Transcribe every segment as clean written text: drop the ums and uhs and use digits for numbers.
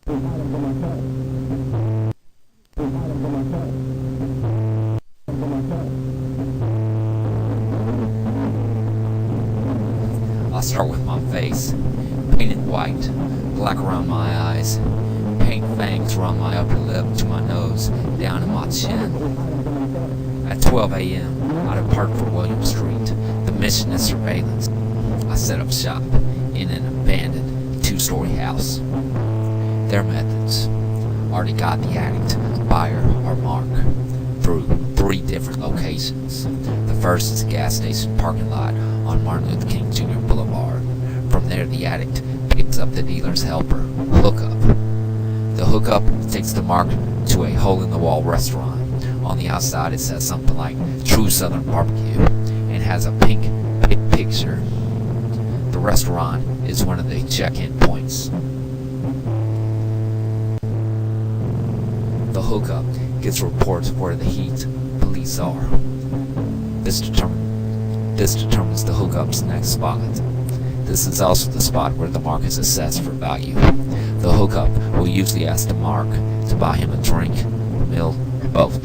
I'll start with my face, painted white, black around my eyes, paint fangs around my upper lip to my nose, down in my chin. At 12 a.m., I depart for William Street. The mission is surveillance. I set up shop in an abandoned 2-story house. Their methods: already got the addict, buyer, or mark through 3 different locations. The first is a gas station parking lot on Martin Luther King Jr. Boulevard. From there, the addict picks up the dealer's helper, hookup. The hookup takes the mark to a hole-in-the-wall restaurant. On the outside, it says something like True Southern Barbecue and has a pink picture. The restaurant is one of the check-in points. The hookup gets reports of where the heat police are. This determines the hookup's next spot. This is also the spot where the mark is assessed for value. The hookup will usually ask the mark to buy him a drink, a meal, or both.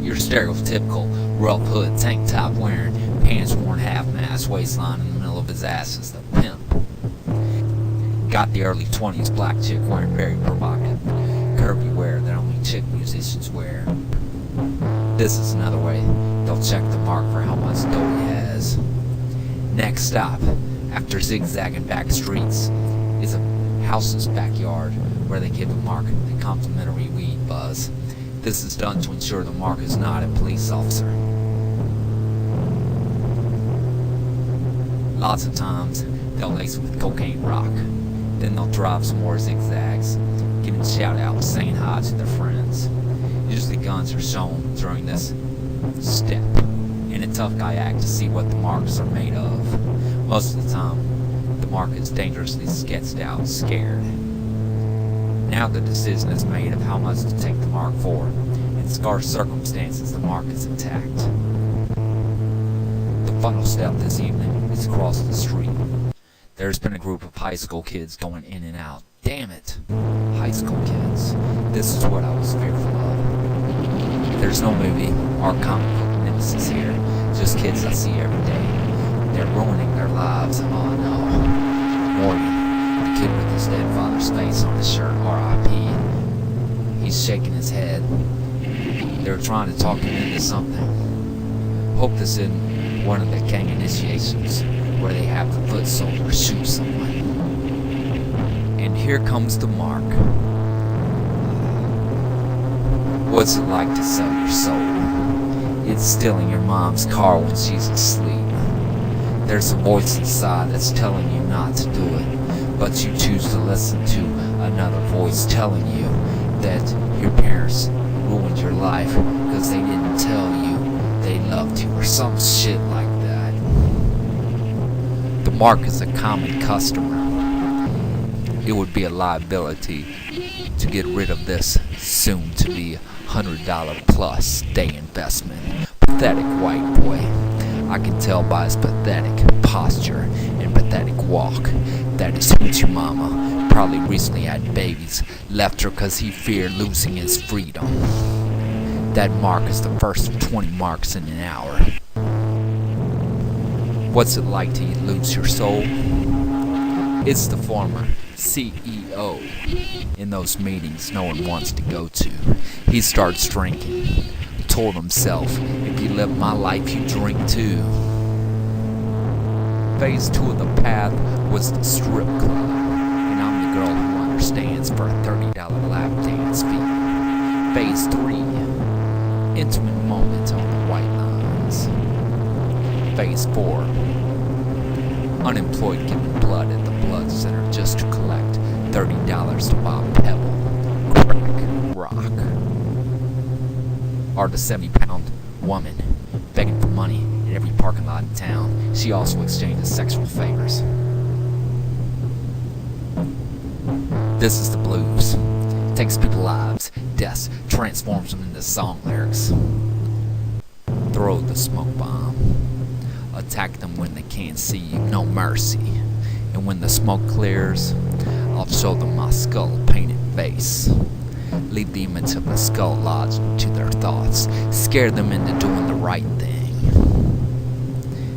Your stereotypical rough hood, tank top wearing, pants worn half-mast, waistline in the middle of his ass is the pimp. Got the early 20s black chick wearing very provocative, curvy wear that only chick musicians wear. This is another way they'll check the mark for how much dough he has. Next stop, after zigzagging back streets, is a house's backyard where they give the mark a complimentary weed buzz. This is done to ensure the mark is not a police officer. Lots of times, they'll lace with cocaine rock. Then they'll drive some more zigzags, giving shout-outs, saying hi to their friends. Usually guns are shown during this step, and a tough guy act to see what the marks are made of. Most of the time, the mark is dangerously sketched out, scared. Now the decision is made of how much to take the mark for. In scarce circumstances, the mark is attacked. The final step this evening is across the street. There's been a group of high school kids going in and out. Damn it! High school kids. This is what I was fearful of. There's no movie or comic book nemesis here. Just kids I see every day. They're ruining their lives. Oh no. Morgan, the kid with his dead father's face on his shirt, R.I.P. He's shaking his head. They're trying to talk him into something. Hope this isn't one of the gang initiations where they have the foot soldier shoot someone. And here comes the mark. What's it like to sell your soul? It's stealing your mom's car when she's asleep. There's a voice inside that's telling you not to do it, but you choose to listen to another voice telling you that your parents ruined your life because they didn't tell you they loved you or some shit like that. The mark is a common customer. It would be a liability to get rid of this soon-to-be $100 plus day investment. Pathetic white boy. I can tell by his pathetic posture and pathetic walk that his hoochie mama probably recently had babies, left her because he feared losing his freedom. That mark is the first of 20 marks in an hour. What's it like to lose your soul? It's the former CEO in those meetings no one wants to go to. He starts drinking. Told himself, if you live my life, you drink too. Phase 2 of the path was the strip club, and I'm the girl who understands for a $30 lap dance fee. Phase 3, intimate moment on the white lines. Phase 4, unemployed giving blood at the blood center just to collect $30 to buy a pebble, crack, rock. Or the 70-pound woman begging for money in every parking lot in town. She also exchanges sexual favors. This is the blues. Takes people's lives, deaths, transforms them into song lyrics. Throw the smoke bomb. Attack them when they can't see you, no mercy. And when the smoke clears, I'll show them my skull-painted face. Leave the image of a skull lodged to their thoughts. Scare them into doing the right thing.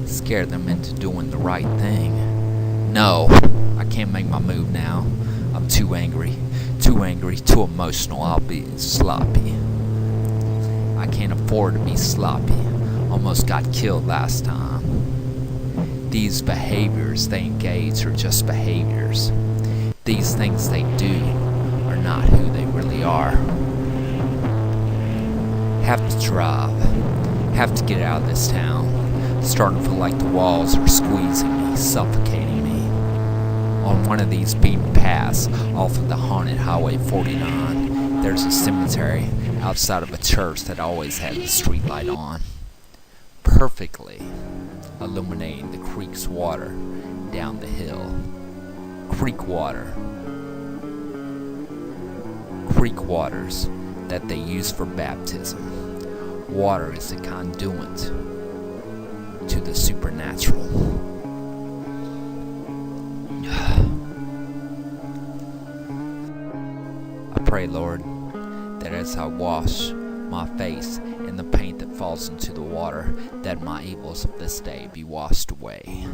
Scare them into doing the right thing. No, I can't make my move now. I'm too angry, too emotional. I'll be sloppy. I can't afford to be sloppy. Almost got killed last time. These behaviors they engage are just behaviors. These things they do are not who they really are. Have to drive. Have to get out of this town. Starting to feel like the walls are squeezing me, suffocating me. On one of these beaten paths off of the haunted Highway 49, there's a cemetery outside of a church that always had the streetlight on, perfectly illuminating the creek's water down the hill. Creek waters that they use for baptism. Water is a conduit to the supernatural. I pray, Lord, that as I wash my face in the paint that falls into the water, that my evils of this day be washed away.